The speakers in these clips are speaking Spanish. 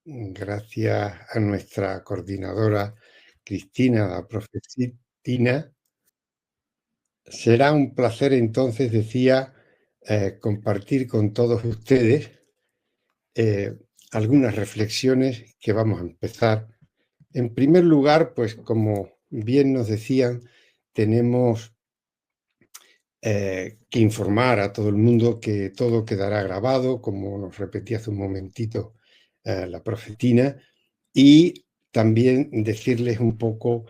gracias a nuestra coordinadora Cristina, la profe Cristina. Será un placer entonces, decía, compartir con todos ustedes eh, algunas reflexiones que vamos a empezar. En primer lugar, pues como bien nos decían, tenemos que informar a todo el mundo que todo quedará grabado, como nos repetía hace un momentito la profetina, y también decirles un poco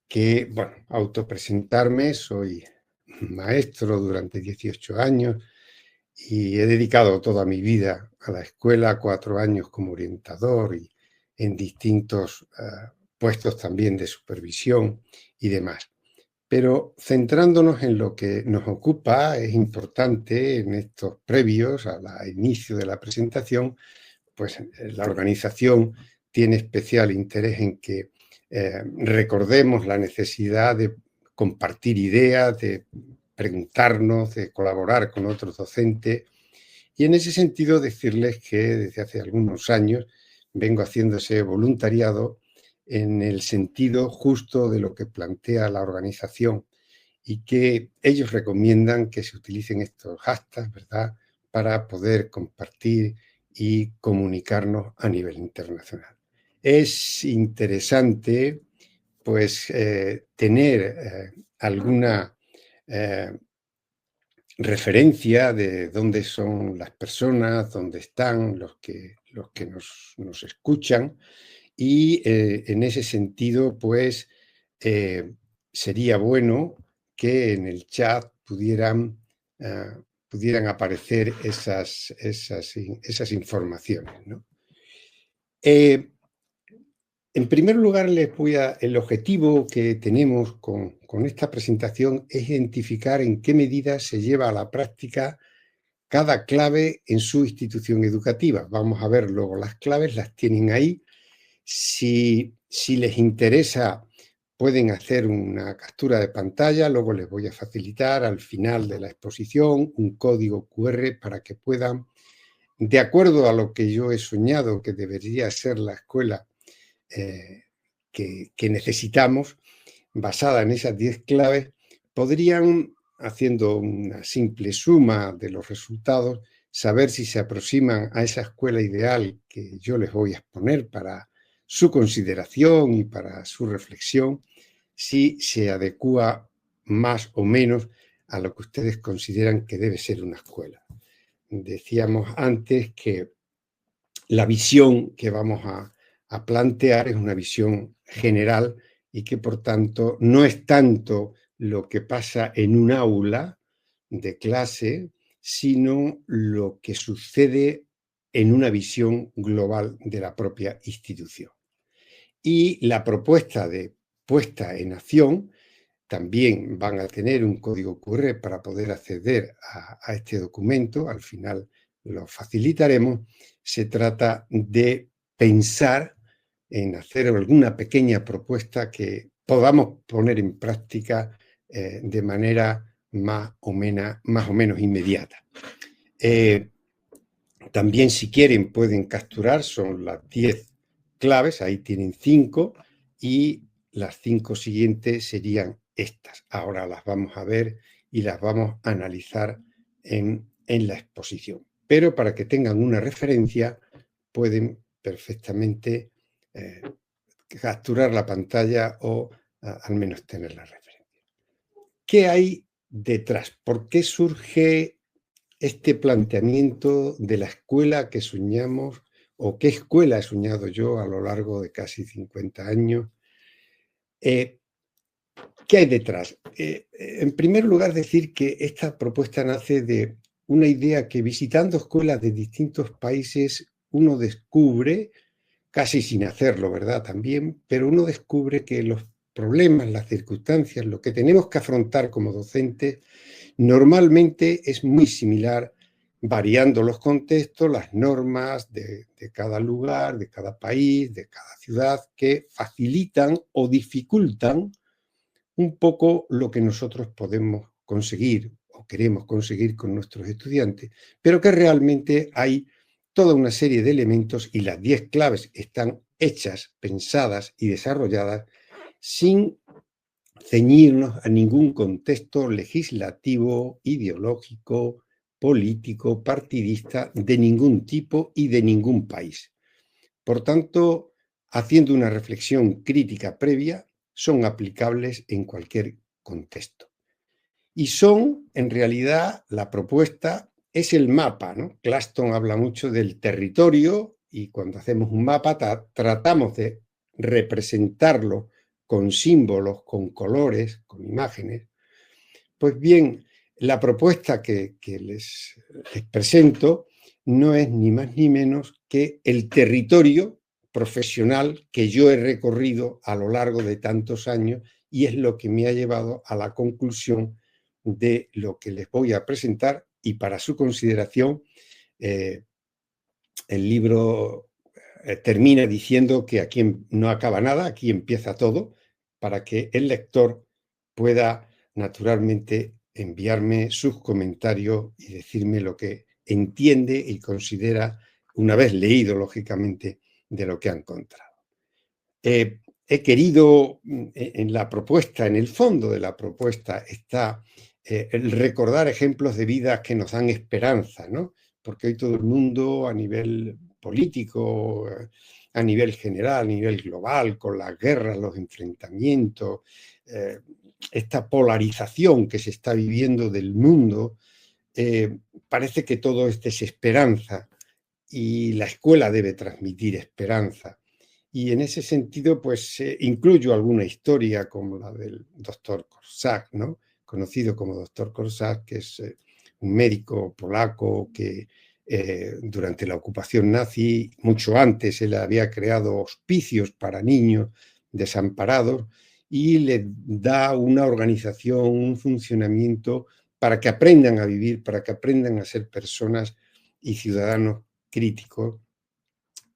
que, bueno, autopresentarme, soy maestro durante 18 años y he dedicado toda mi vida a la escuela, 4 años como orientador y en distintos puestos también de supervisión y demás. Pero centrándonos en lo que nos ocupa, es importante en estos previos al inicio de la presentación, pues la organización tiene especial interés en que recordemos la necesidad de compartir ideas, de preguntarnos, de colaborar con otros docentes. Y en ese sentido decirles que desde hace algunos años vengo haciendo ese voluntariado en el sentido justo de lo que plantea la organización y que ellos recomiendan que se utilicen estos hashtags, ¿verdad?, para poder compartir y comunicarnos a nivel internacional. Es interesante, pues, tener alguna referencia de dónde son las personas, dónde están los que nos escuchan y en ese sentido, pues, eh, sería bueno que en el chat pudieran aparecer esas informaciones, ¿no? En primer lugar, el objetivo que tenemos con esta presentación es identificar en qué medida se lleva a la práctica cada clave en su institución educativa. Vamos a ver luego las claves, las tienen ahí. Si les interesa, pueden hacer una captura de pantalla, luego les voy a facilitar al final de la exposición un código QR para que puedan, de acuerdo a lo que yo he soñado que debería ser la escuela eh, que necesitamos, basada en esas 10 claves, podrían, haciendo una simple suma de los resultados, saber si se aproximan a esa escuela ideal que yo les voy a exponer para su consideración y para su reflexión, si se adecúa más o menos a lo que ustedes consideran que debe ser una escuela. Decíamos antes que la visión que vamos a plantear es una visión general y que, por tanto, no es tanto lo que pasa en un aula de clase, sino lo que sucede en una visión global de la propia institución. Y la propuesta de puesta en acción también van a tener un código QR para poder acceder a este documento, al final lo facilitaremos. Se trata de pensar en hacer alguna pequeña propuesta que podamos poner en práctica de manera más o menos inmediata. También, si quieren, pueden capturar, son las 10 claves, ahí tienen 5 y las 5 siguientes serían estas. Ahora las vamos a ver y las vamos a analizar en la exposición. Pero para que tengan una referencia, pueden perfectamente capturar la pantalla o al menos tener la referencia. ¿Qué hay detrás? ¿Por qué surge este planteamiento de la escuela que soñamos o qué escuela he soñado yo a lo largo de casi 50 años? ¿Qué hay detrás? En primer lugar, decir que esta propuesta nace de una idea que visitando escuelas de distintos países uno descubre, casi sin hacerlo, ¿verdad? También, pero uno descubre que los problemas, las circunstancias, lo que tenemos que afrontar como docentes, normalmente es muy similar, variando los contextos, las normas de cada lugar, de cada país, de cada ciudad, que facilitan o dificultan un poco lo que nosotros podemos conseguir o queremos conseguir con nuestros estudiantes, pero que realmente hay toda una serie de elementos y las 10 claves están hechas, pensadas y desarrolladas sin ceñirnos a ningún contexto legislativo, ideológico, político, partidista, de ningún tipo y de ningún país. Por tanto, haciendo una reflexión crítica previa, son aplicables en cualquier contexto. Y son, en realidad, la propuesta es el mapa, ¿no? Glaston habla mucho del territorio y cuando hacemos un mapa tratamos de representarlo con símbolos, con colores, con imágenes. Pues bien, la propuesta que les presento no es ni más ni menos que el territorio profesional que yo he recorrido a lo largo de tantos años y es lo que me ha llevado a la conclusión de lo que les voy a presentar y para su consideración el libro termina diciendo que aquí no acaba nada, aquí empieza todo, para que el lector pueda naturalmente enviarme sus comentarios y decirme lo que entiende y considera, una vez leído, lógicamente, de lo que ha encontrado. He querido, en la propuesta, en el fondo de la propuesta, está el recordar ejemplos de vidas que nos dan esperanza, ¿no? Porque hoy todo el mundo, a nivel político, a nivel general, a nivel global, con las guerras, los enfrentamientos, esta polarización que se está viviendo del mundo, parece que todo es desesperanza y la escuela debe transmitir esperanza. Y en ese sentido, pues incluyo alguna historia como la del doctor Korczak, ¿no? Conocido como doctor Korczak, que es un médico polaco que durante la ocupación nazi, mucho antes, él había creado hospicios para niños desamparados y le da una organización, un funcionamiento para que aprendan a vivir, para que aprendan a ser personas y ciudadanos críticos.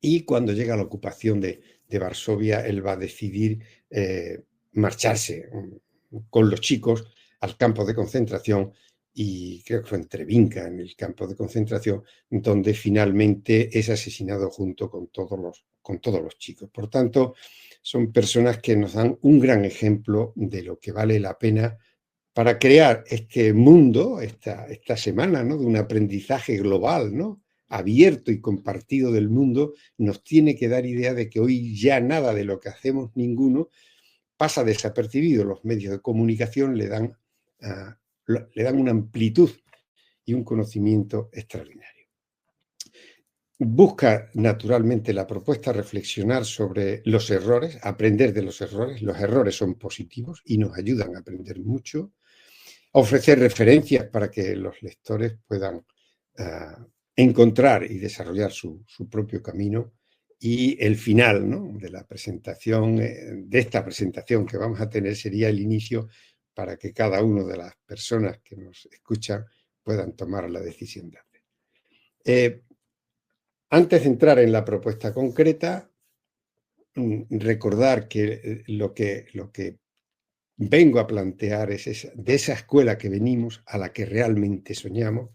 Y cuando llega la ocupación de Varsovia, él va a decidir marcharse con los chicos al campo de concentración y creo que fue en Treblinka, en el campo de concentración, donde finalmente es asesinado junto con todos los chicos. Por tanto, son personas que nos dan un gran ejemplo de lo que vale la pena para crear este mundo, esta semana, ¿no? De un aprendizaje global, ¿no? Abierto y compartido del mundo, nos tiene que dar idea de que hoy ya nada de lo que hacemos, ninguno, pasa desapercibido. Los medios de comunicación le dan una amplitud y un conocimiento extraordinario. Busca naturalmente la propuesta reflexionar sobre los errores, aprender de los errores. Los errores son positivos y nos ayudan a aprender mucho. Ofrecer referencias para que los lectores puedan encontrar y desarrollar su propio camino. Y el final, ¿no?, de la presentación, de esta presentación que vamos a tener, sería el inicio para que cada una de las personas que nos escuchan puedan tomar la decisión de hacer. Antes de entrar en la propuesta concreta, recordar que lo que vengo a plantear es de esa escuela que venimos, a la que realmente soñamos,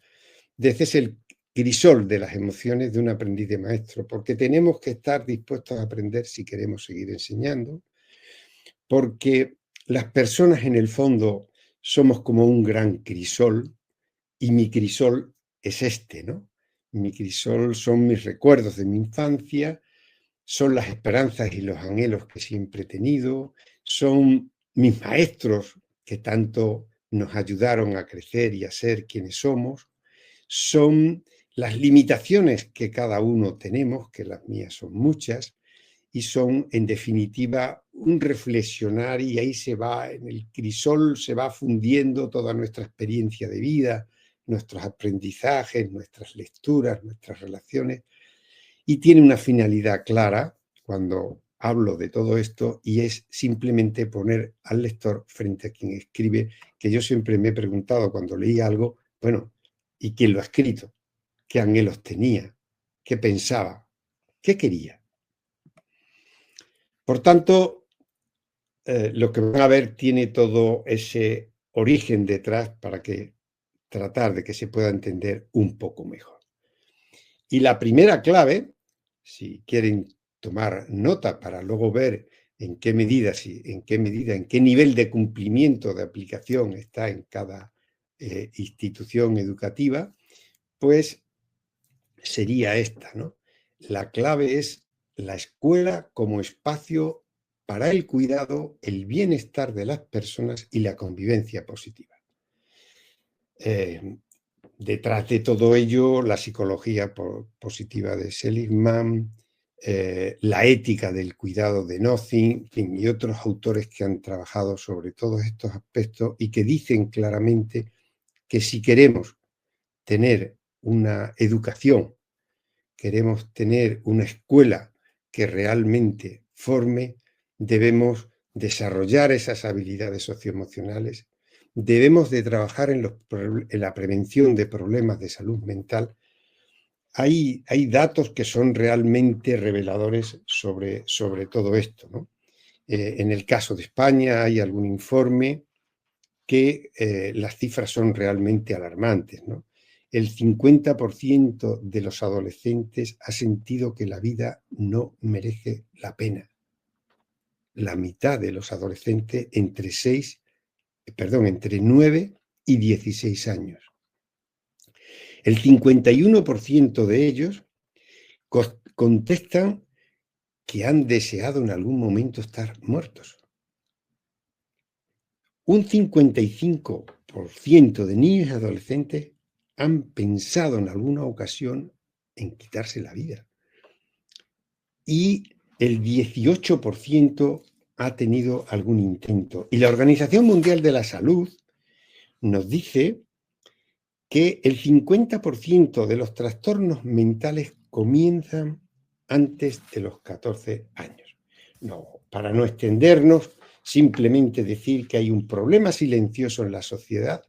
desde ese crisol de las emociones de un aprendiz de maestro, porque tenemos que estar dispuestos a aprender si queremos seguir enseñando, porque las personas en el fondo somos como un gran crisol y mi crisol es este, ¿no? Mi crisol son mis recuerdos de mi infancia, son las esperanzas y los anhelos que siempre he tenido, son mis maestros que tanto nos ayudaron a crecer y a ser quienes somos, son las limitaciones que cada uno tenemos, que las mías son muchas, y son, en definitiva, un reflexionar y ahí se va, en el crisol se va fundiendo toda nuestra experiencia de vida, nuestros aprendizajes, nuestras lecturas, nuestras relaciones, y tiene una finalidad clara cuando hablo de todo esto y es simplemente poner al lector frente a quien escribe, que yo siempre me he preguntado cuando leí algo, bueno, ¿y quién lo ha escrito? ¿Qué anhelos tenía? ¿Qué pensaba? ¿Qué quería? Por tanto, lo que van a ver tiene todo ese origen detrás para que tratar de que se pueda entender un poco mejor. Y la primera clave, si quieren tomar nota para luego ver en qué medida, en qué nivel de cumplimiento de aplicación está en cada institución educativa, pues sería esta, ¿no? La clave es la escuela como espacio para el cuidado, el bienestar de las personas y la convivencia positiva. Detrás de todo ello, la psicología positiva de Seligman, la ética del cuidado de Nozick, en fin, y otros autores que han trabajado sobre todos estos aspectos y que dicen claramente que si queremos tener una educación, queremos tener una escuela que realmente forme, debemos desarrollar esas habilidades socioemocionales, debemos de trabajar en la prevención de problemas de salud mental. Hay datos que son realmente reveladores sobre todo esto, ¿no? En el caso de España hay algún informe que las cifras son realmente alarmantes, ¿no? El 50% de los adolescentes ha sentido que la vida no merece la pena. La mitad de los adolescentes entre 9 y 16 años. El 51% de ellos contestan que han deseado en algún momento estar muertos. Un 55% de niños y adolescentes han pensado en alguna ocasión en quitarse la vida. Y el 18% ha tenido algún intento. Y la Organización Mundial de la Salud nos dice que el 50% de los trastornos mentales comienzan antes de los 14 años. No, para no extendernos, simplemente decir que hay un problema silencioso en la sociedad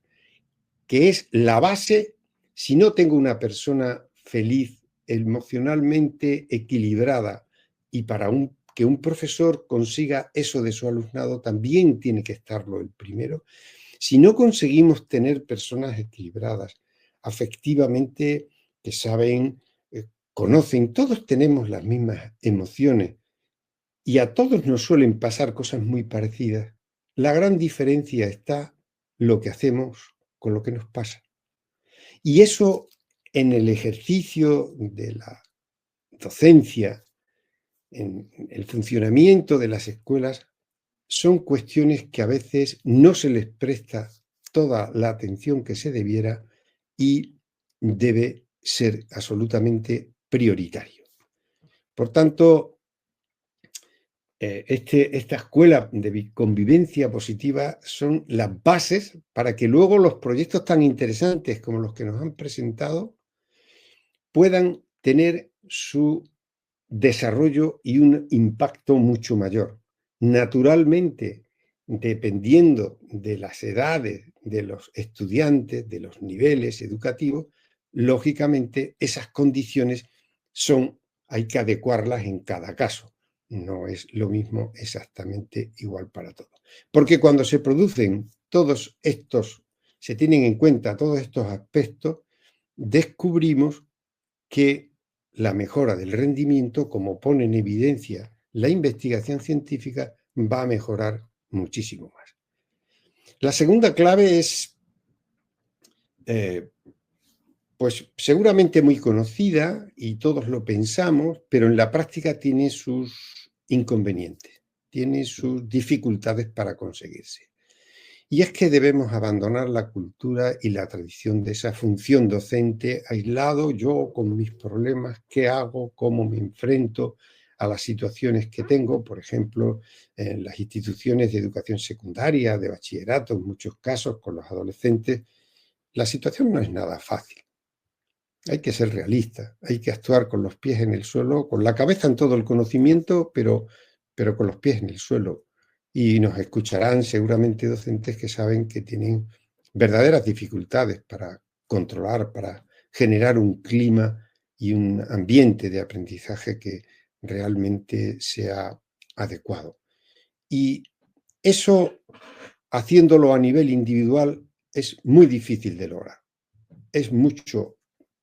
que es la base. Si no tengo una persona feliz, emocionalmente equilibrada, y para que un profesor consiga eso de su alumnado, también tiene que estarlo el primero. Si no conseguimos tener personas equilibradas, afectivamente, que saben, conocen, todos tenemos las mismas emociones y a todos nos suelen pasar cosas muy parecidas. La gran diferencia está lo que hacemos con lo que nos pasa. Y eso en el ejercicio de la docencia, en el funcionamiento de las escuelas, son cuestiones que a veces no se les presta toda la atención que se debiera y debe ser absolutamente prioritario. Por tanto, esta escuela de convivencia positiva son las bases para que luego los proyectos tan interesantes como los que nos han presentado puedan tener su desarrollo y un impacto mucho mayor. Naturalmente, dependiendo de las edades de los estudiantes, de los niveles educativos, lógicamente esas condiciones hay que adecuarlas en cada caso. No es lo mismo exactamente igual para todos. Porque cuando se producen se tienen en cuenta todos estos aspectos, descubrimos que la mejora del rendimiento, como pone en evidencia la investigación científica, va a mejorar muchísimo más. La segunda clave es, pues seguramente muy conocida y todos lo pensamos, pero en la práctica tiene sus inconvenientes, tiene sus dificultades para conseguirse. Y es que debemos abandonar la cultura y la tradición de esa función docente aislado, yo con mis problemas, qué hago, cómo me enfrento a las situaciones que tengo, por ejemplo, en las instituciones de educación secundaria, de bachillerato, en muchos casos con los adolescentes. La situación no es nada fácil. Hay que ser realista, hay que actuar con los pies en el suelo, con la cabeza en todo el conocimiento, pero con los pies en el suelo. Y nos escucharán seguramente docentes que saben que tienen verdaderas dificultades para controlar, para generar un clima y un ambiente de aprendizaje que realmente sea adecuado. Y eso, haciéndolo a nivel individual, es muy difícil de lograr. Es mucho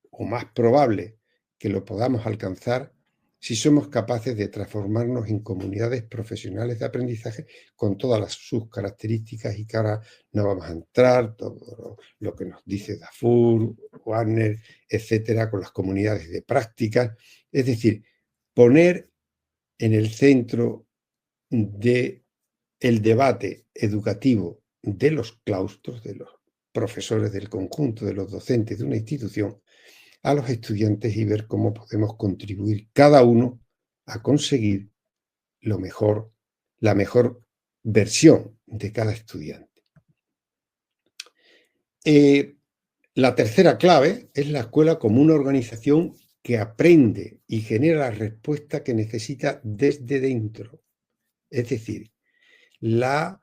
o más probable que lo podamos alcanzar si somos capaces de transformarnos en comunidades profesionales de aprendizaje con todas sus características, y que ahora no vamos a entrar, todo lo que nos dice Dufour, Wagner, etcétera, con las comunidades de prácticas. Es decir, poner en el centro del debate educativo de los claustros, de los profesores del conjunto, de los docentes de una institución, a los estudiantes, y ver cómo podemos contribuir cada uno a conseguir lo mejor, la mejor versión de cada estudiante. La tercera clave es la escuela como una organización que aprende y genera la respuesta que necesita desde dentro. Es decir, la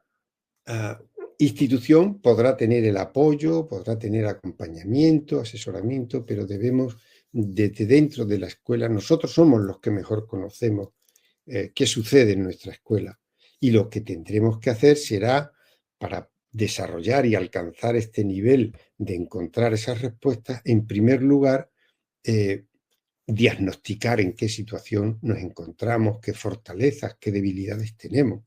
institución podrá tener el apoyo, podrá tener acompañamiento, asesoramiento, pero debemos, desde dentro de la escuela, nosotros somos los que mejor conocemos qué sucede en nuestra escuela, y lo que tendremos que hacer será, para desarrollar y alcanzar este nivel de encontrar esas respuestas, en primer lugar, diagnosticar en qué situación nos encontramos, qué fortalezas, qué debilidades tenemos.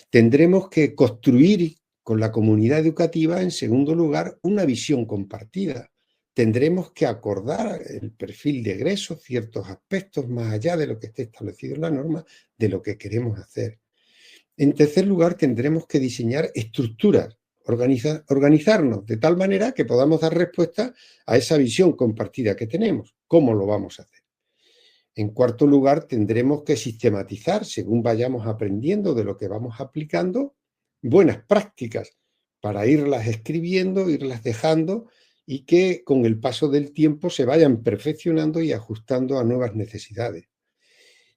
Tendremos que construir con la comunidad educativa, en segundo lugar, una visión compartida. Tendremos que acordar el perfil de egreso, ciertos aspectos más allá de lo que esté establecido en la norma, de lo que queremos hacer. En tercer lugar, tendremos que diseñar estructuras, organizarnos de tal manera que podamos dar respuesta a esa visión compartida que tenemos. ¿Cómo lo vamos a hacer? En cuarto lugar, tendremos que sistematizar, según vayamos aprendiendo de lo que vamos aplicando, buenas prácticas para irlas escribiendo, irlas dejando, y que con el paso del tiempo se vayan perfeccionando y ajustando a nuevas necesidades.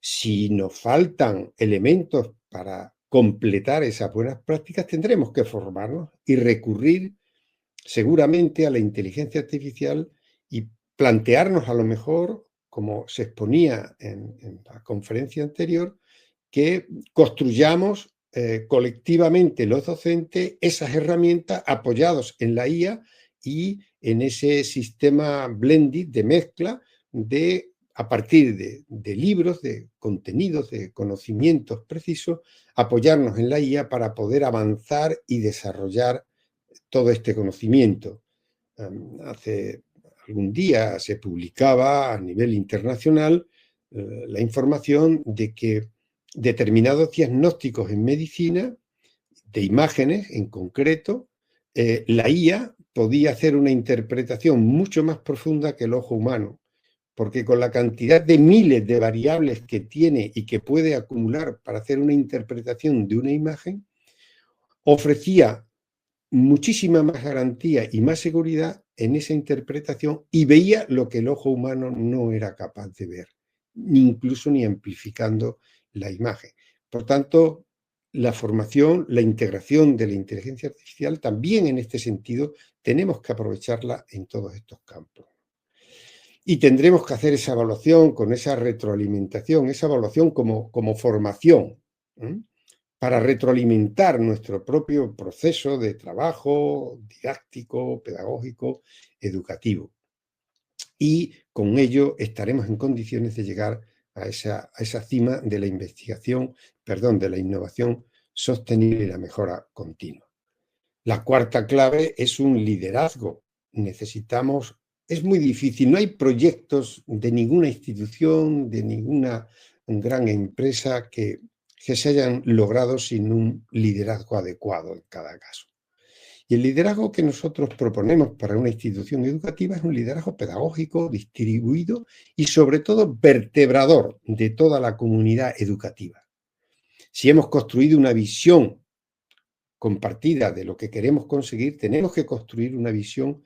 Si nos faltan elementos para completar esas buenas prácticas, tendremos que formarnos y recurrir seguramente a la inteligencia artificial, y plantearnos, a lo mejor, como se exponía en la conferencia anterior, que construyamos colectivamente los docentes esas herramientas apoyados en la IA y en ese sistema blended de mezcla a partir de libros, de contenidos, de conocimientos precisos, apoyarnos en la IA para poder avanzar y desarrollar todo este conocimiento. Hace algún día se publicaba a nivel internacional la información de que determinados diagnósticos en medicina, de imágenes en concreto, la IA podía hacer una interpretación mucho más profunda que el ojo humano, porque con la cantidad de miles de variables que tiene y que puede acumular para hacer una interpretación de una imagen, ofrecía muchísima más garantía y más seguridad en esa interpretación, y veía lo que el ojo humano no era capaz de ver, ni incluso ni amplificando la imagen. Por tanto, la formación, la integración de la inteligencia artificial, también en este sentido, tenemos que aprovecharla en todos estos campos. Y tendremos que hacer esa evaluación con esa retroalimentación, esa evaluación como formación, ¿eh?, para retroalimentar nuestro propio proceso de trabajo didáctico, pedagógico, educativo. Y con ello estaremos en condiciones de llegar a esa cima de la de la innovación sostenible y la mejora continua. La cuarta clave es un liderazgo. Es muy difícil, no hay proyectos de ninguna institución, de ninguna gran empresa que se hayan logrado sin un liderazgo adecuado en cada caso. Y el liderazgo que nosotros proponemos para una institución educativa es un liderazgo pedagógico, distribuido y, sobre todo, vertebrador de toda la comunidad educativa. Si hemos construido una visión compartida de lo que queremos conseguir, tenemos que construir una visión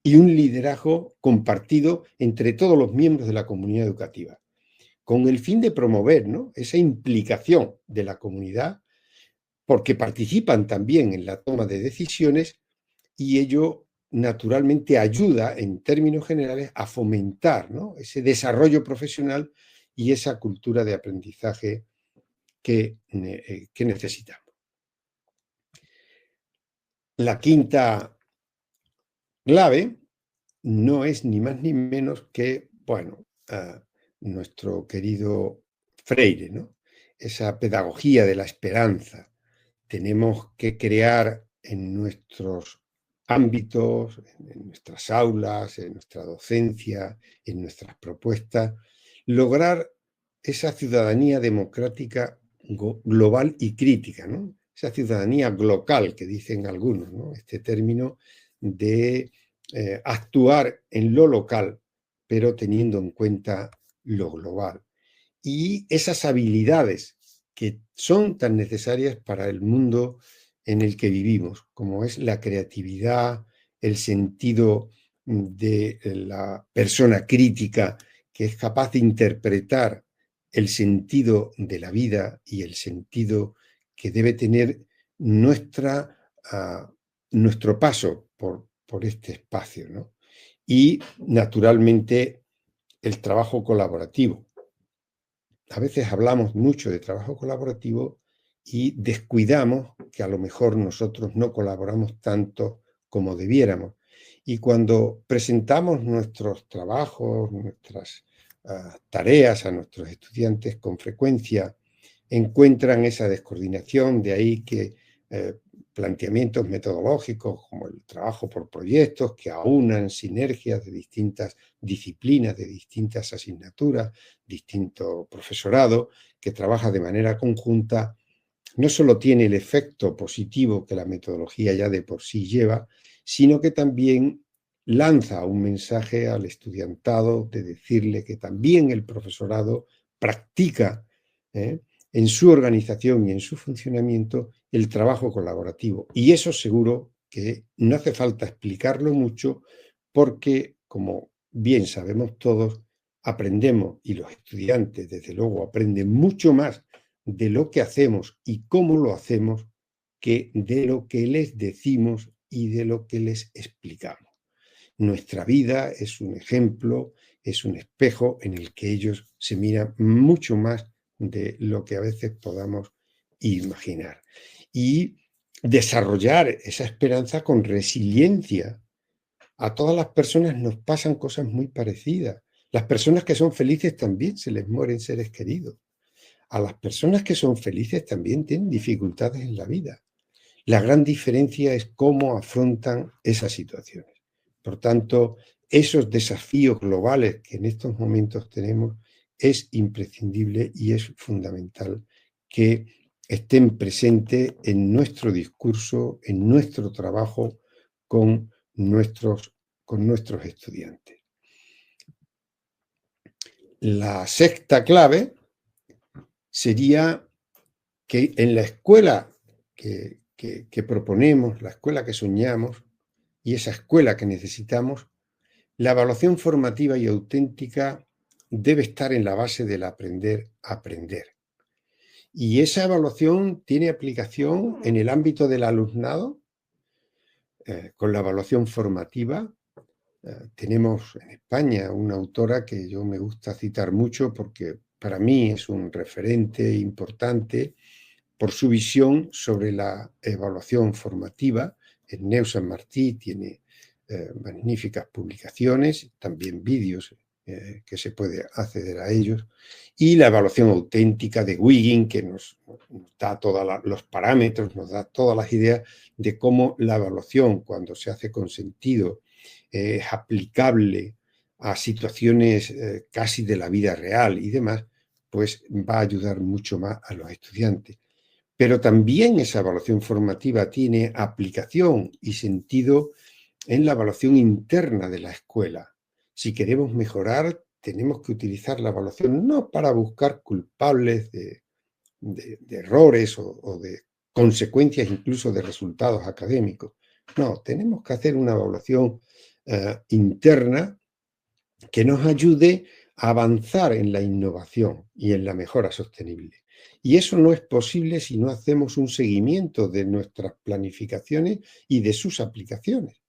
y un liderazgo compartido entre todos los miembros de la comunidad educativa, con el fin de promover, ¿no?, esa implicación de la comunidad, porque participan también en la toma de decisiones, y ello naturalmente ayuda, en términos generales, a fomentar, ¿no?, ese desarrollo profesional y esa cultura de aprendizaje que necesitamos. La quinta clave no es ni más ni menos que, bueno, nuestro querido Freire, ¿no? Esa pedagogía de la esperanza. Tenemos que crear en nuestros ámbitos, en nuestras aulas, en nuestra docencia, en nuestras propuestas, lograr esa ciudadanía democrática global y crítica, ¿no? Esa ciudadanía glocal que dicen algunos, ¿no? Este término de actuar en lo local, pero teniendo en cuenta lo global. Y esas habilidades que son tan necesarias para el mundo en el que vivimos, como es la creatividad, el sentido de la persona crítica, que es capaz de interpretar el sentido de la vida y el sentido que debe tener nuestro paso por este espacio, ¿no? Y, naturalmente, el trabajo colaborativo. A veces hablamos mucho de trabajo colaborativo y descuidamos que a lo mejor nosotros no colaboramos tanto como debiéramos. Y cuando presentamos nuestros trabajos, nuestras tareas a nuestros estudiantes, con frecuencia encuentran esa descoordinación, de ahí que planteamientos metodológicos como el trabajo por proyectos que aunan sinergias de distintas disciplinas, de distintas asignaturas, distinto profesorado, que trabaja de manera conjunta, no solo tiene el efecto positivo que la metodología ya de por sí lleva, sino que también lanza un mensaje al estudiantado de decirle que también el profesorado practica en su organización y en su funcionamiento el trabajo colaborativo. Y eso seguro que no hace falta explicarlo mucho porque, como bien sabemos todos, aprendemos, y los estudiantes desde luego aprenden mucho más de lo que hacemos y cómo lo hacemos que de lo que les decimos y de lo que les explicamos. Nuestra vida es un ejemplo, es un espejo en el que ellos se miran mucho más de lo que a veces podamos imaginar. Y desarrollar esa esperanza con resiliencia. A todas las personas nos pasan cosas muy parecidas. Las personas que son felices también se les mueren seres queridos. A las personas que son felices también tienen dificultades en la vida. La gran diferencia es cómo afrontan esas situaciones. Por tanto, esos desafíos globales que en estos momentos tenemos es imprescindible y es fundamental que estén presentes en nuestro discurso, en nuestro trabajo con nuestros estudiantes. La sexta clave sería que en la escuela que proponemos, la escuela que soñamos y esa escuela que necesitamos, la evaluación formativa y auténtica debe estar en la base del aprender a aprender. Y esa evaluación tiene aplicación en el ámbito del alumnado, con la evaluación formativa. Tenemos en España una autora que yo me gusta citar mucho porque para mí es un referente importante por su visión sobre la evaluación formativa. Neus San Martí tiene magníficas publicaciones, también vídeos que se puede acceder a ellos, y la evaluación auténtica de Wiggin, que nos da todos los parámetros, nos da todas las ideas de cómo la evaluación, cuando se hace con sentido, es aplicable a situaciones casi de la vida real y demás, pues va a ayudar mucho más a los estudiantes. Pero también esa evaluación formativa tiene aplicación y sentido en la evaluación interna de la escuela. Si queremos mejorar, tenemos que utilizar la evaluación no para buscar culpables de errores o de consecuencias incluso de resultados académicos. No, tenemos que hacer una evaluación interna que nos ayude a avanzar en la innovación y en la mejora sostenible. Y eso no es posible si no hacemos un seguimiento de nuestras planificaciones y de sus aplicaciones.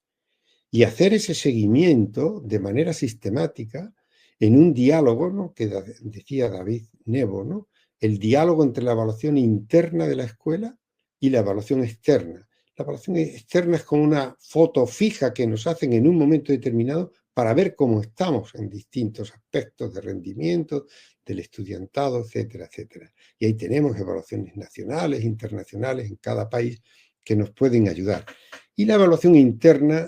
Y hacer ese seguimiento de manera sistemática en un diálogo, ¿no?, que decía David Nebo, ¿no?, el diálogo entre la evaluación interna de la escuela y la evaluación externa. La evaluación externa es como una foto fija que nos hacen en un momento determinado para ver cómo estamos en distintos aspectos de rendimiento del estudiantado, etcétera, etcétera. Y ahí tenemos evaluaciones nacionales, internacionales en cada país que nos pueden ayudar. Y la evaluación interna,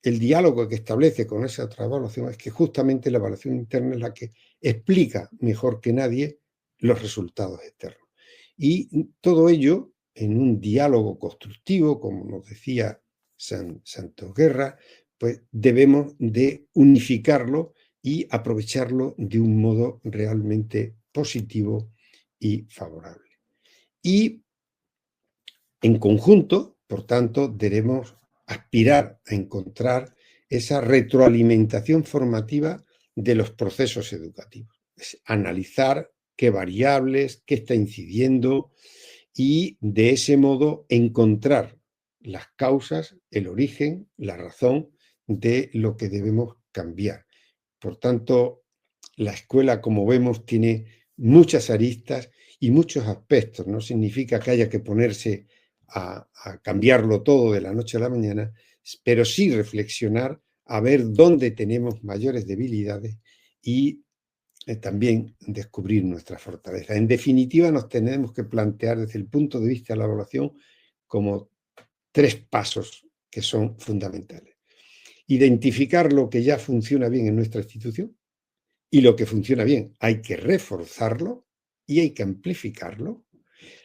el diálogo que establece con esa otra evaluación es que justamente la evaluación interna es la que explica mejor que nadie los resultados externos. Y todo ello en un diálogo constructivo, como nos decía Santos Guerra, pues debemos de unificarlo y aprovecharlo de un modo realmente positivo y favorable. Y en conjunto, por tanto, debemos aspirar a encontrar esa retroalimentación formativa de los procesos educativos. Es analizar qué variables, qué está incidiendo y de ese modo encontrar las causas, el origen, la razón de lo que debemos cambiar. Por tanto, la escuela, como vemos, tiene muchas aristas y muchos aspectos. No significa que haya que ponerse a cambiarlo todo de la noche a la mañana, pero sí reflexionar a ver dónde tenemos mayores debilidades y también descubrir nuestra fortaleza. En definitiva, nos tenemos que plantear desde el punto de vista de la evaluación como 3 pasos que son fundamentales. Identificar lo que ya funciona bien en nuestra institución y lo que funciona bien hay que reforzarlo y hay que amplificarlo.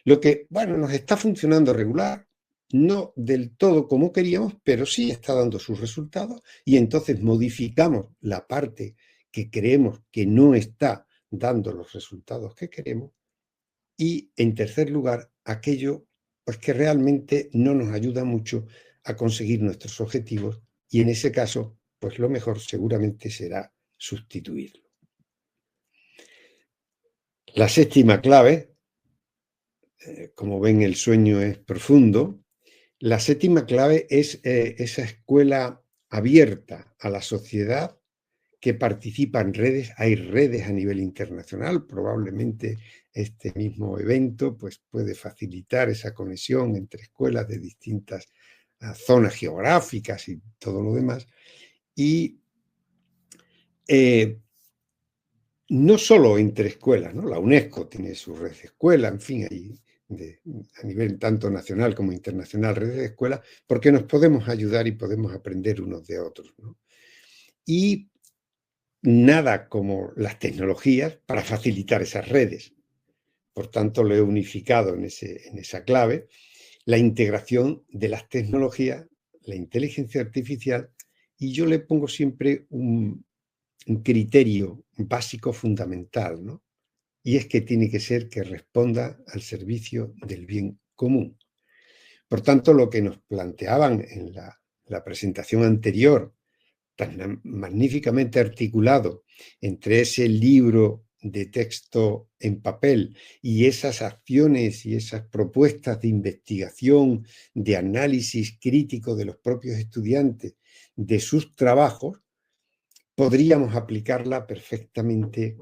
Lo que, bueno, nos está funcionando regular, no del todo como queríamos, pero sí está dando sus resultados y entonces modificamos la parte que creemos que no está dando los resultados que queremos. Y en tercer lugar, aquello pues, que realmente no nos ayuda mucho a conseguir nuestros objetivos y en ese caso, pues lo mejor seguramente será sustituirlo. La séptima clave, como ven, el sueño es profundo. La séptima clave es esa escuela abierta a la sociedad que participa en redes. Hay redes a nivel internacional, probablemente este mismo evento pues, puede facilitar esa conexión entre escuelas de distintas zonas geográficas y todo lo demás. Y no solo entre escuelas, ¿no? La UNESCO tiene su red de escuelas, en fin, hay a nivel tanto nacional como internacional redes de escuelas, porque nos podemos ayudar y podemos aprender unos de otros, ¿no? Y nada como las tecnologías para facilitar esas redes. Por tanto, lo he unificado en esa clave, la integración de las tecnologías, la inteligencia artificial, y yo le pongo siempre un criterio básico fundamental, ¿no? Y es que tiene que ser que responda al servicio del bien común. Por tanto, lo que nos planteaban en la presentación anterior, tan magníficamente articulado entre ese libro de texto en papel y esas acciones y esas propuestas de investigación, de análisis crítico de los propios estudiantes, de sus trabajos, podríamos aplicarla perfectamente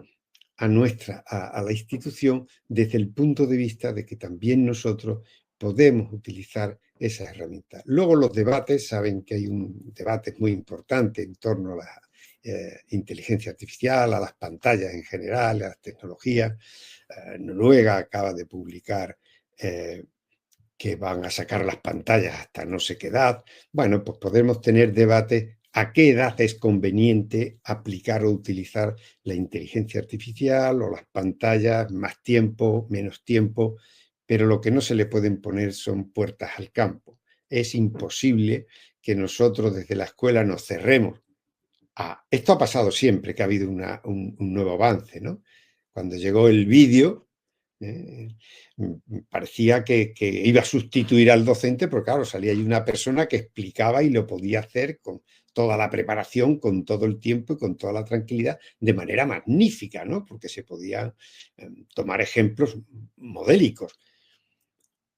a la institución desde el punto de vista de que también nosotros podemos utilizar esas herramientas. Luego los debates, saben que hay un debate muy importante en torno a la inteligencia artificial, a las pantallas en general, a las tecnologías. Noruega acaba de publicar que van a sacar las pantallas hasta no sé qué edad. Bueno, pues podemos tener debates a qué edad es conveniente aplicar o utilizar la inteligencia artificial o las pantallas, más tiempo, menos tiempo, pero lo que no se le pueden poner son puertas al campo. Es imposible que nosotros desde la escuela nos cerremos. Esto ha pasado siempre que ha habido un nuevo avance, ¿no? Cuando llegó el vídeo, parecía que iba a sustituir al docente, porque claro, salía ahí una persona que explicaba y lo podía hacer con toda la preparación, con todo el tiempo y con toda la tranquilidad, de manera magnífica, ¿no? Porque se podían tomar ejemplos modélicos.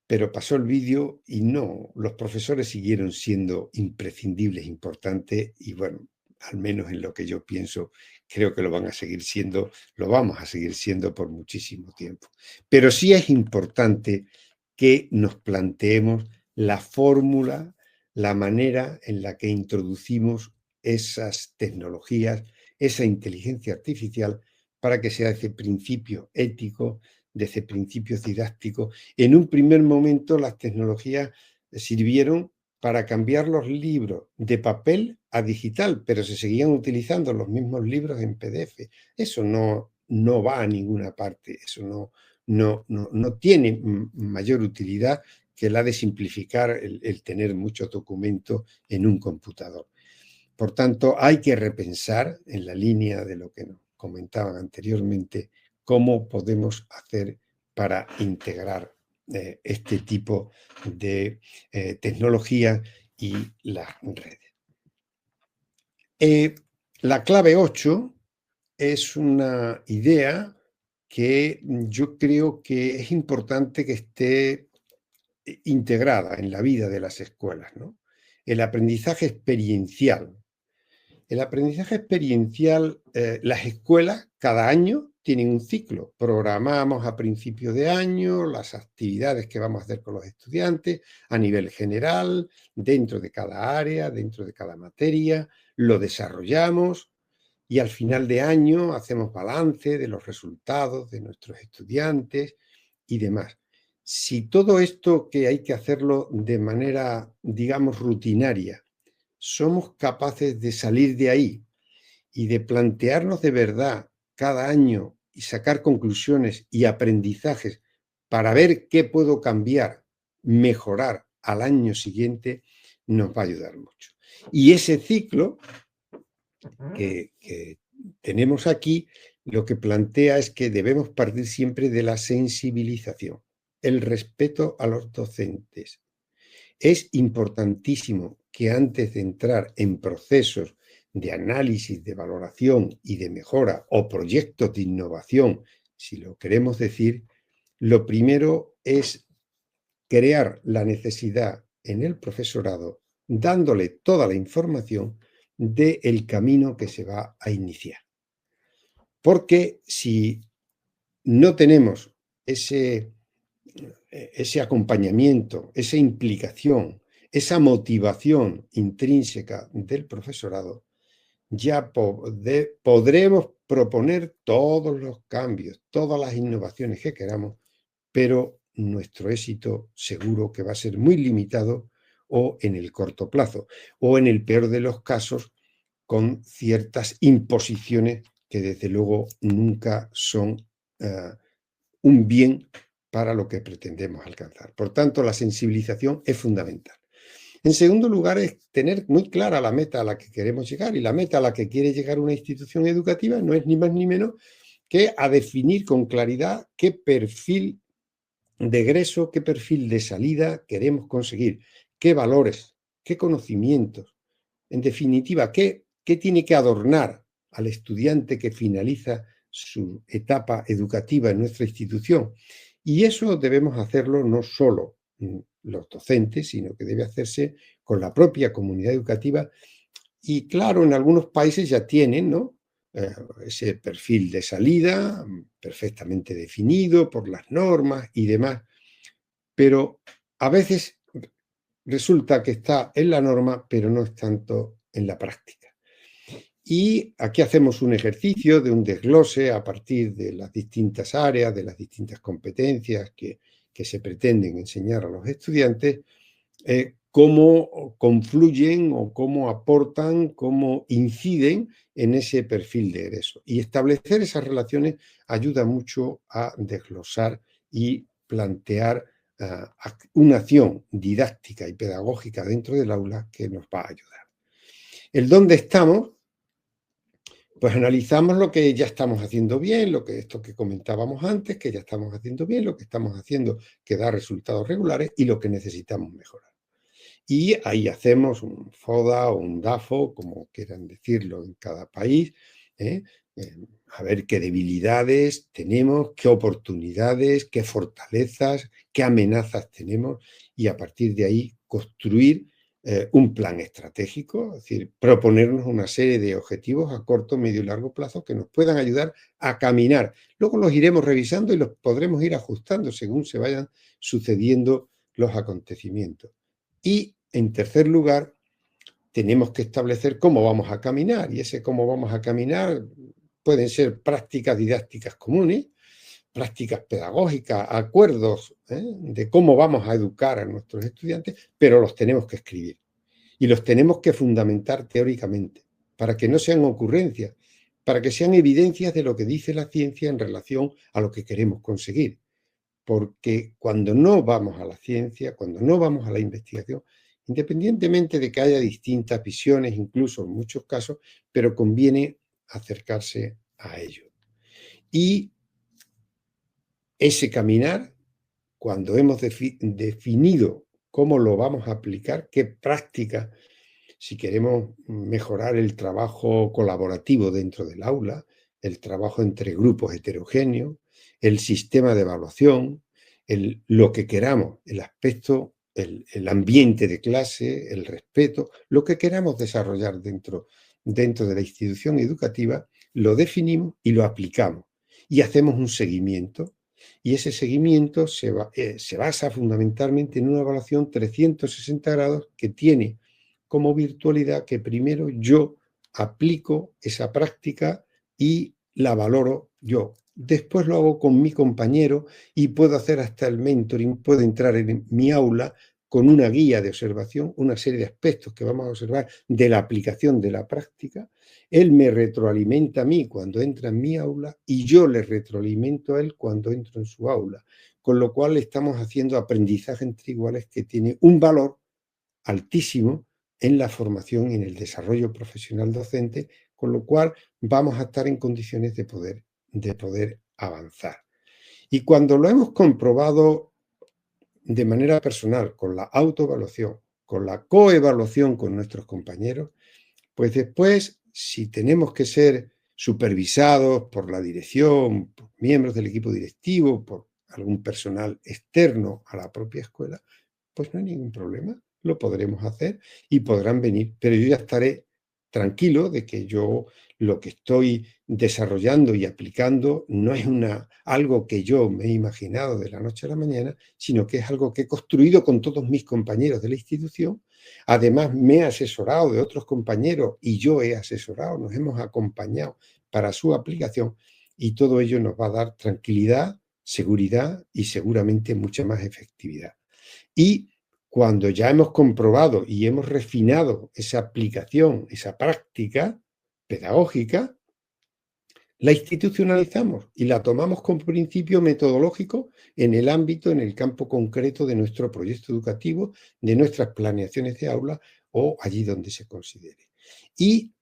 Pero pasó el vídeo y no, los profesores siguieron siendo imprescindibles, importantes y bueno, al menos en lo que yo pienso, creo que lo van a seguir siendo, lo vamos a seguir siendo por muchísimo tiempo. Pero sí es importante que nos planteemos la fórmula, la manera en la que introducimos esas tecnologías, esa inteligencia artificial, para que sea ese principio ético, de ese principio didáctico. En un primer momento las tecnologías sirvieron para cambiar los libros de papel a digital, pero se seguían utilizando los mismos libros en PDF. Eso no va a ninguna parte, eso no tiene mayor utilidad que la de simplificar el tener muchos documentos en un computador. Por tanto, hay que repensar, en la línea de lo que nos comentaban anteriormente, cómo podemos hacer para integrar este tipo de tecnología y las redes. La clave 8 es una idea que yo creo que es importante que esté integrada en la vida de las escuelas, ¿no? El aprendizaje experiencial. El aprendizaje experiencial, las escuelas cada año tienen un ciclo. Programamos a principio de año las actividades que vamos a hacer con los estudiantes a nivel general, dentro de cada área, dentro de cada materia, lo desarrollamos y al final de año hacemos balance de los resultados de nuestros estudiantes y demás. Si todo esto, que hay que hacerlo de manera, digamos, rutinaria, somos capaces de salir de ahí y de plantearnos de verdad cada año y sacar conclusiones y aprendizajes para ver qué puedo cambiar, mejorar al año siguiente, nos va a ayudar mucho. Y ese ciclo que tenemos aquí, lo que plantea es que debemos partir siempre de la sensibilización, el respeto a los docentes. Es importantísimo que antes de entrar en procesos de análisis, de valoración y de mejora o proyectos de innovación, si lo queremos decir, lo primero es crear la necesidad en el profesorado, dándole toda la información del camino que se va a iniciar. Porque si no tenemos ese acompañamiento, esa implicación, esa motivación intrínseca del profesorado, ya podremos proponer todos los cambios, todas las innovaciones que queramos, pero nuestro éxito seguro que va a ser muy limitado o en el corto plazo, o en el peor de los casos, con ciertas imposiciones que desde luego nunca son un bien para lo que pretendemos alcanzar. Por tanto, la sensibilización es fundamental. En segundo lugar, es tener muy clara la meta a la que queremos llegar, y la meta a la que quiere llegar una institución educativa no es ni más ni menos que a definir con claridad qué perfil de egreso, qué perfil de salida queremos conseguir, qué valores, qué conocimientos, en definitiva, qué tiene que adornar al estudiante que finaliza su etapa educativa en nuestra institución. Y eso debemos hacerlo no solo los docentes, sino que debe hacerse con la propia comunidad educativa. Y claro, en algunos países ya tienen, ¿no?, ese perfil de salida perfectamente definido por las normas y demás, pero a veces resulta que está en la norma, pero no es tanto en la práctica. Y aquí hacemos un ejercicio de un desglose a partir de las distintas áreas, de las distintas competencias que se pretenden enseñar a los estudiantes, cómo confluyen o cómo aportan, cómo inciden en ese perfil de egreso. Y establecer esas relaciones ayuda mucho a desglosar y plantear una acción didáctica y pedagógica dentro del aula que nos va a ayudar. El dónde estamos, pues analizamos lo que ya estamos haciendo bien, esto que comentábamos antes, que ya estamos haciendo bien, lo que estamos haciendo que da resultados regulares y lo que necesitamos mejorar. Y ahí hacemos un FODA o un DAFO, como quieran decirlo en cada país, a ver qué debilidades tenemos, qué oportunidades, qué fortalezas, qué amenazas tenemos, y a partir de ahí construir un plan estratégico, es decir, proponernos una serie de objetivos a corto, medio y largo plazo que nos puedan ayudar a caminar. Luego los iremos revisando y los podremos ir ajustando según se vayan sucediendo los acontecimientos. Y, en tercer lugar, tenemos que establecer cómo vamos a caminar, y ese cómo vamos a caminar pueden ser prácticas didácticas comunes, prácticas pedagógicas, acuerdos de cómo vamos a educar a nuestros estudiantes, pero los tenemos que escribir y los tenemos que fundamentar teóricamente para que no sean ocurrencias, para que sean evidencias de lo que dice la ciencia en relación a lo que queremos conseguir. Porque cuando no vamos a la ciencia, cuando no vamos a la investigación, independientemente de que haya distintas visiones, incluso en muchos casos, pero conviene acercarse a ello. Y ese caminar, cuando hemos definido cómo lo vamos a aplicar, qué práctica, si queremos mejorar el trabajo colaborativo dentro del aula, el trabajo entre grupos heterogéneos, el sistema de evaluación, lo que queramos, el aspecto, el ambiente de clase, el respeto, lo que queramos desarrollar dentro de la institución educativa, lo definimos y lo aplicamos. Y hacemos un seguimiento. Y ese seguimiento se basa fundamentalmente en una evaluación 360 grados que tiene como virtualidad que primero yo aplico esa práctica y la valoro yo. Después lo hago con mi compañero y puedo hacer hasta el mentoring, puedo entrar en mi aula con una guía de observación, una serie de aspectos que vamos a observar de la aplicación de la práctica. Él me retroalimenta a mí cuando entra en mi aula y yo le retroalimento a él cuando entro en su aula. Con lo cual estamos haciendo aprendizaje entre iguales que tiene un valor altísimo en la formación y en el desarrollo profesional docente, con lo cual vamos a estar en condiciones de poder avanzar. Y cuando lo hemos comprobado de manera personal, con la autoevaluación, con la coevaluación con nuestros compañeros, pues después, si tenemos que ser supervisados por la dirección, por miembros del equipo directivo, por algún personal externo a la propia escuela, pues no hay ningún problema, lo podremos hacer y podrán venir, pero yo ya estaré tranquilo de que yo lo que estoy desarrollando y aplicando no es algo que yo me he imaginado de la noche a la mañana, sino que es algo que he construido con todos mis compañeros de la institución. Además, me he asesorado de otros compañeros y yo he asesorado, nos hemos acompañado para su aplicación y todo ello nos va a dar tranquilidad, seguridad y seguramente mucha más efectividad. Y cuando ya hemos comprobado y hemos refinado esa aplicación, esa práctica pedagógica, la institucionalizamos y la tomamos como principio metodológico en el ámbito, en el campo concreto de nuestro proyecto educativo, de nuestras planeaciones de aula o allí donde se considere. Y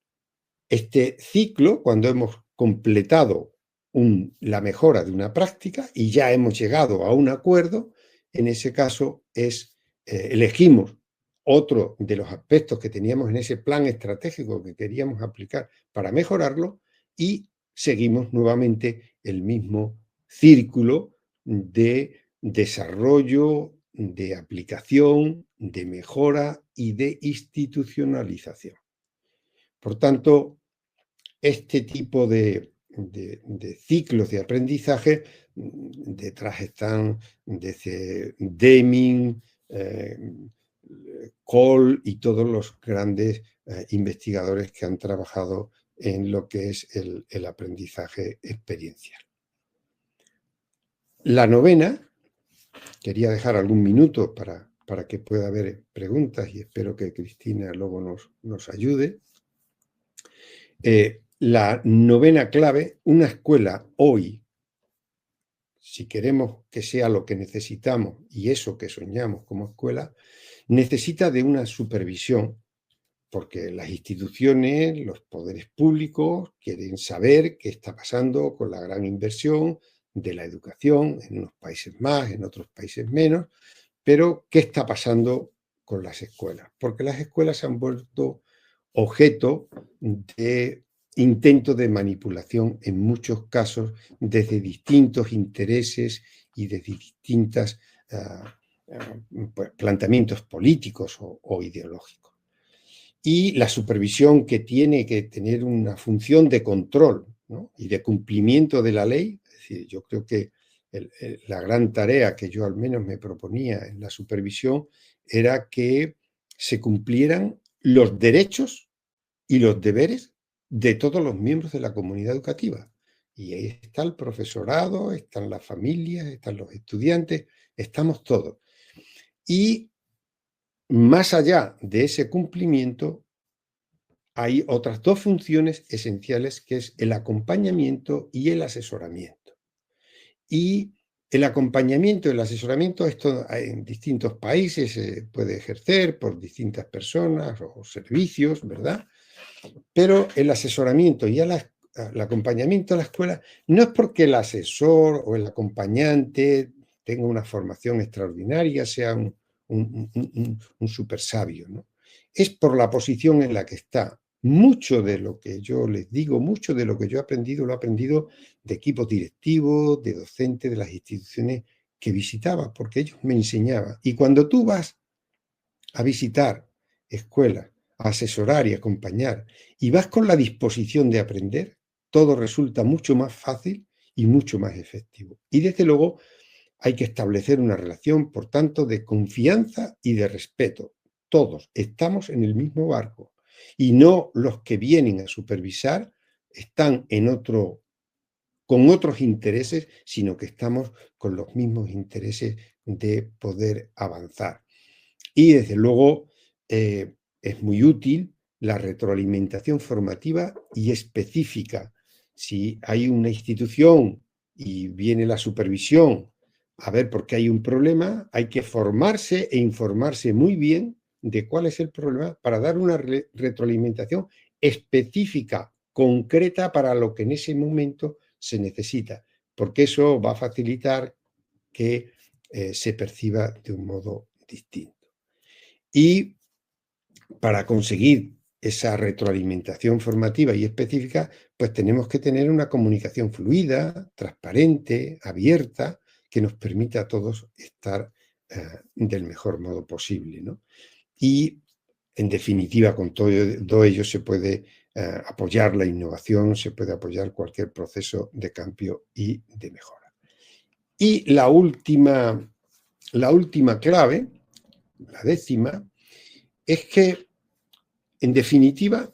este ciclo, cuando hemos completado la mejora de una práctica y ya hemos llegado a un acuerdo, en ese caso elegimos otro de los aspectos que teníamos en ese plan estratégico que queríamos aplicar para mejorarlo y seguimos nuevamente el mismo círculo de desarrollo, de aplicación, de mejora y de institucionalización. Por tanto, este tipo de ciclos de aprendizaje, detrás están desde Deming, Cole y todos los grandes investigadores que han trabajado en lo que es el aprendizaje experiencial. La novena, quería dejar algún minuto para que pueda haber preguntas y espero que Cristina luego nos ayude. La novena clave, una escuela hoy, si queremos que sea lo que necesitamos y eso que soñamos como escuela, necesita de una supervisión, porque las instituciones, los poderes públicos quieren saber qué está pasando con la gran inversión de la educación en unos países más, en otros países menos, pero qué está pasando con las escuelas, porque las escuelas se han vuelto objeto de intento de manipulación en muchos casos desde distintos intereses y desde distintos planteamientos políticos o ideológicos. Y la supervisión que tiene que tener una función de control, ¿no? Y de cumplimiento de la ley. Es decir, yo creo que la gran tarea que yo al menos me proponía en la supervisión era que se cumplieran los derechos y los deberes de todos los miembros de la comunidad educativa. Y ahí está el profesorado, están las familias, están los estudiantes, estamos todos. Y más allá de ese cumplimiento, hay otras dos funciones esenciales, que es el acompañamiento y el asesoramiento. Y el acompañamiento y el asesoramiento, esto en distintos países se puede ejercer por distintas personas o servicios, ¿verdad? Pero el asesoramiento y el acompañamiento a la escuela no es porque el asesor o el acompañante tenga una formación extraordinaria, sea un súper sabio, ¿no? Es por la posición en la que está. Mucho de lo que yo les digo, mucho de lo que yo he aprendido, lo he aprendido de equipos directivos, de docentes de las instituciones que visitaba, porque ellos me enseñaban. Y cuando tú vas a visitar escuelas, a asesorar y acompañar, y vas con la disposición de aprender, todo resulta mucho más fácil y mucho más efectivo. Y desde luego hay que establecer una relación, por tanto, de confianza y de respeto. Todos estamos en el mismo barco y no los que vienen a supervisar están con otros intereses, sino que estamos con los mismos intereses de poder avanzar. Y desde luego es muy útil la retroalimentación formativa y específica. Si hay una institución y viene la supervisión a ver por qué hay un problema, hay que formarse e informarse muy bien de cuál es el problema para dar una retroalimentación específica, concreta para lo que en ese momento se necesita, porque eso va a facilitar que se perciba de un modo distinto. Y para conseguir esa retroalimentación formativa y específica, pues tenemos que tener una comunicación fluida, transparente, abierta, que nos permita a todos estar del mejor modo posible, ¿no? Y, en definitiva, con todo ello se puede apoyar la innovación, se puede apoyar cualquier proceso de cambio y de mejora. Y la última clave, la décima, es que, en definitiva,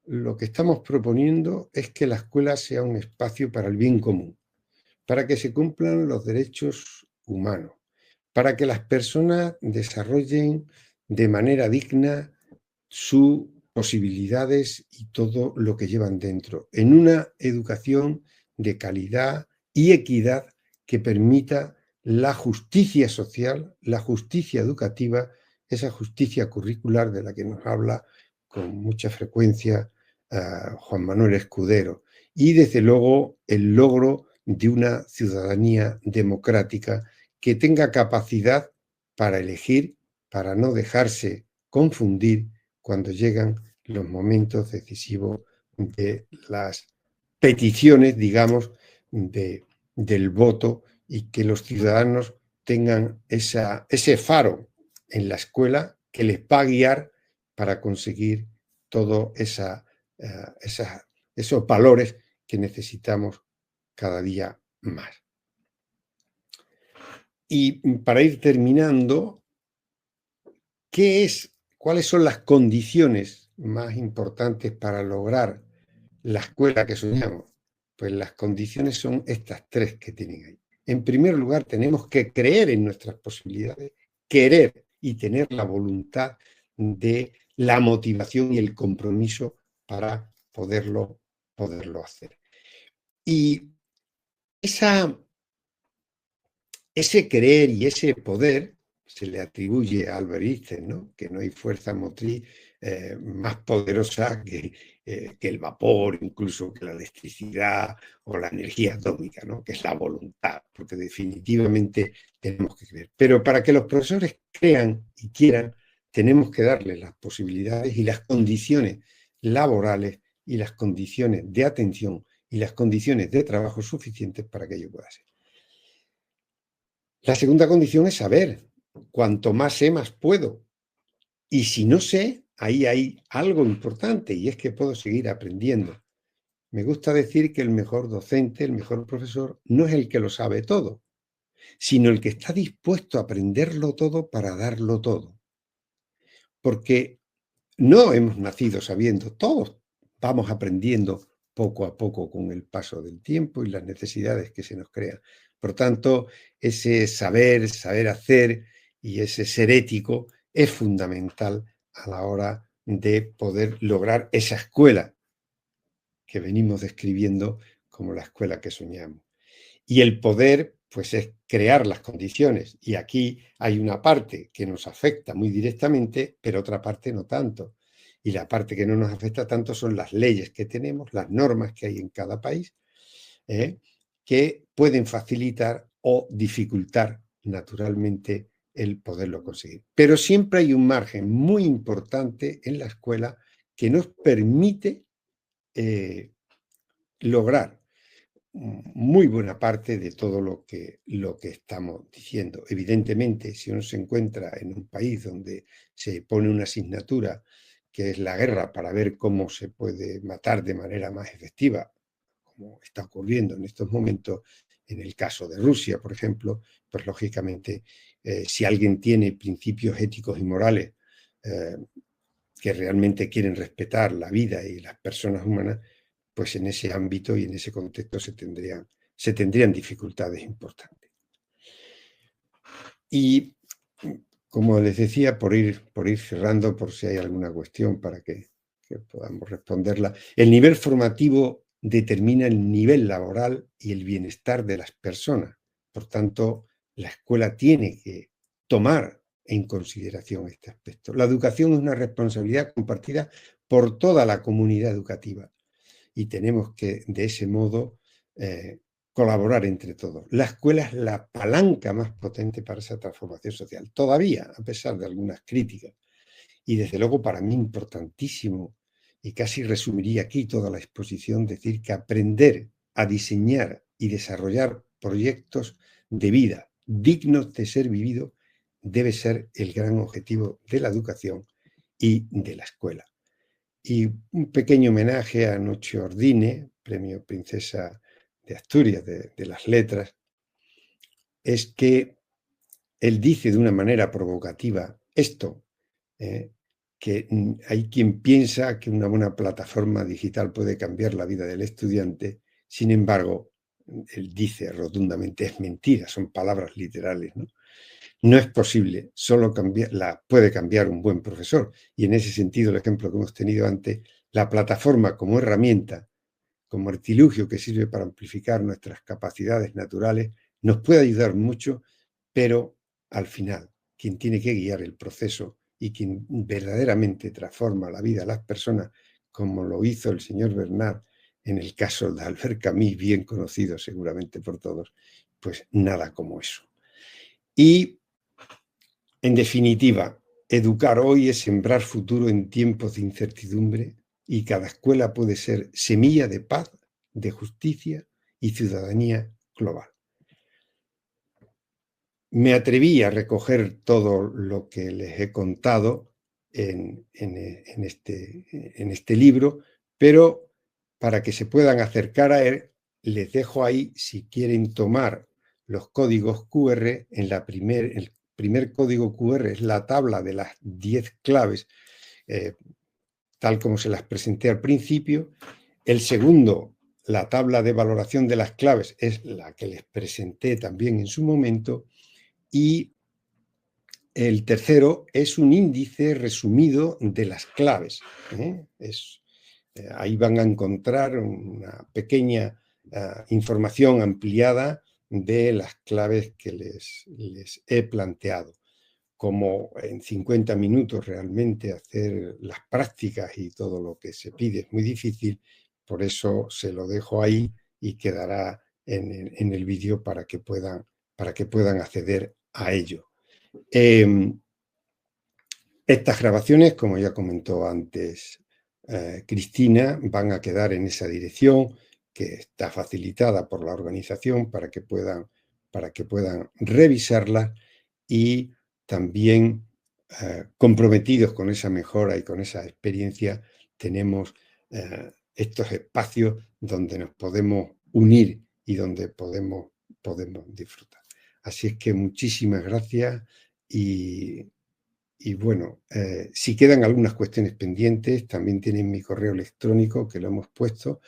lo que estamos proponiendo es que la escuela sea un espacio para el bien común, para que se cumplan los derechos humanos, para que las personas desarrollen de manera digna sus posibilidades y todo lo que llevan dentro, en una educación de calidad y equidad que permita la justicia social, la justicia educativa, esa justicia curricular de la que nos habla con mucha frecuencia Juan Manuel Escudero, y desde luego el logro de una ciudadanía democrática que tenga capacidad para elegir, para no dejarse confundir cuando llegan los momentos decisivos de las peticiones, digamos, del voto, y que los ciudadanos tengan ese faro en la escuela que les va a guiar para conseguir todos esos valores que necesitamos cada día más. Y para ir terminando, ¿cuáles son las condiciones más importantes para lograr la escuela que soñamos? Pues las condiciones son estas tres que tienen ahí. En primer lugar, tenemos que creer en nuestras posibilidades, querer y tener la voluntad de la motivación y el compromiso para poderlo hacer. Y ese querer y ese poder se le atribuye a Albert Einstein, ¿no? Que no hay fuerza motriz más poderosa que el vapor, incluso que la electricidad o la energía atómica, ¿no? Que es la voluntad, porque definitivamente tenemos que creer. Pero para que los profesores crean y quieran, tenemos que darles las posibilidades y las condiciones laborales y las condiciones de atención y las condiciones de trabajo suficientes para que ello pueda ser. La segunda condición es saber. Cuanto más sé, más puedo. Y si no sé, ahí hay algo importante, y es que puedo seguir aprendiendo. Me gusta decir que el mejor docente, el mejor profesor, no es el que lo sabe todo, sino el que está dispuesto a aprenderlo todo para darlo todo. Porque no hemos nacido sabiendo, todos vamos aprendiendo poco a poco con el paso del tiempo y las necesidades que se nos crean. Por tanto, ese saber hacer y ese ser ético es fundamental a la hora de poder lograr esa escuela que venimos describiendo como la escuela que soñamos. Y el poder, pues, es crear las condiciones. Y aquí hay una parte que nos afecta muy directamente, pero otra parte no tanto. Y la parte que no nos afecta tanto son las leyes que tenemos, las normas que hay en cada país, ¿eh? Que pueden facilitar o dificultar naturalmente el poderlo conseguir. Pero siempre hay un margen muy importante en la escuela que nos permite lograr muy buena parte de todo lo que estamos diciendo. Evidentemente, si uno se encuentra en un país donde se pone una asignatura que es la guerra para ver cómo se puede matar de manera más efectiva, como está ocurriendo en estos momentos, en el caso de Rusia, por ejemplo, pues lógicamente, si alguien tiene principios éticos y morales eh, que realmente quieren respetar la vida y las personas humanas, pues en ese ámbito y en ese contexto se tendrían dificultades importantes. Y como les decía, por ir cerrando, por si hay alguna cuestión para que podamos responderla, el nivel formativo determina el nivel laboral y el bienestar de las personas. Por tanto, la escuela tiene que tomar en consideración este aspecto. La educación es una responsabilidad compartida por toda la comunidad educativa y tenemos que, de ese modo, colaborar entre todos. La escuela es la palanca más potente para esa transformación social, todavía, a pesar de algunas críticas. Y desde luego para mí importantísimo, y casi resumiría aquí toda la exposición, decir que aprender a diseñar y desarrollar proyectos de vida dignos de ser vivido debe ser el gran objetivo de la educación y de la escuela. Y un pequeño homenaje a Nuccio Ordine, premio Princesa de Asturias de las Letras, es que él dice de una manera provocativa esto, que hay quien piensa que una buena plataforma digital puede cambiar la vida del estudiante, sin embargo, él dice rotundamente, es mentira, son palabras literales, ¿no? No es posible, solo puede cambiar un buen profesor. Y en ese sentido, el ejemplo que hemos tenido antes, la plataforma como herramienta, como artilugio que sirve para amplificar nuestras capacidades naturales, nos puede ayudar mucho, pero al final, quien tiene que guiar el proceso y quien verdaderamente transforma la vida de las personas, como lo hizo el señor Bernard en el caso de Albert Camus, bien conocido seguramente por todos, pues nada como eso. Y en definitiva, educar hoy es sembrar futuro en tiempos de incertidumbre y cada escuela puede ser semilla de paz, de justicia y ciudadanía global. Me atreví a recoger todo lo que les he contado en este libro, pero para que se puedan acercar a él, les dejo ahí, si quieren tomar los códigos QR, el primer código QR es la tabla de las 10 claves, tal como se las presenté al principio. El segundo, la tabla de valoración de las claves, es la que les presenté también en su momento. Y el tercero es un índice resumido de las claves. Ahí van a encontrar una pequeña información ampliada de las claves que les he planteado. Como en 50 minutos realmente hacer las prácticas y todo lo que se pide es muy difícil, por eso se lo dejo ahí y quedará en el vídeo para que puedan acceder a ello. Estas grabaciones, como ya comentó antes Cristina, van a quedar en esa dirección que está facilitada por la organización para que puedan revisarlas y también comprometidos con esa mejora y con esa experiencia, tenemos estos espacios donde nos podemos unir y donde podemos disfrutar. Así es que muchísimas gracias y y bueno, si quedan algunas cuestiones pendientes, también tienen mi correo electrónico que lo hemos puesto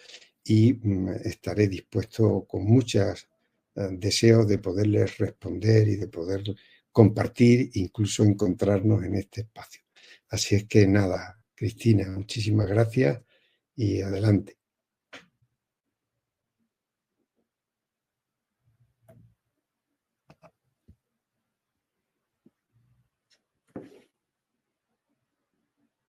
y estaré dispuesto con muchos deseos de poderles responder y de poder compartir, incluso encontrarnos en este espacio. Así es que nada, Cristina, muchísimas gracias y adelante.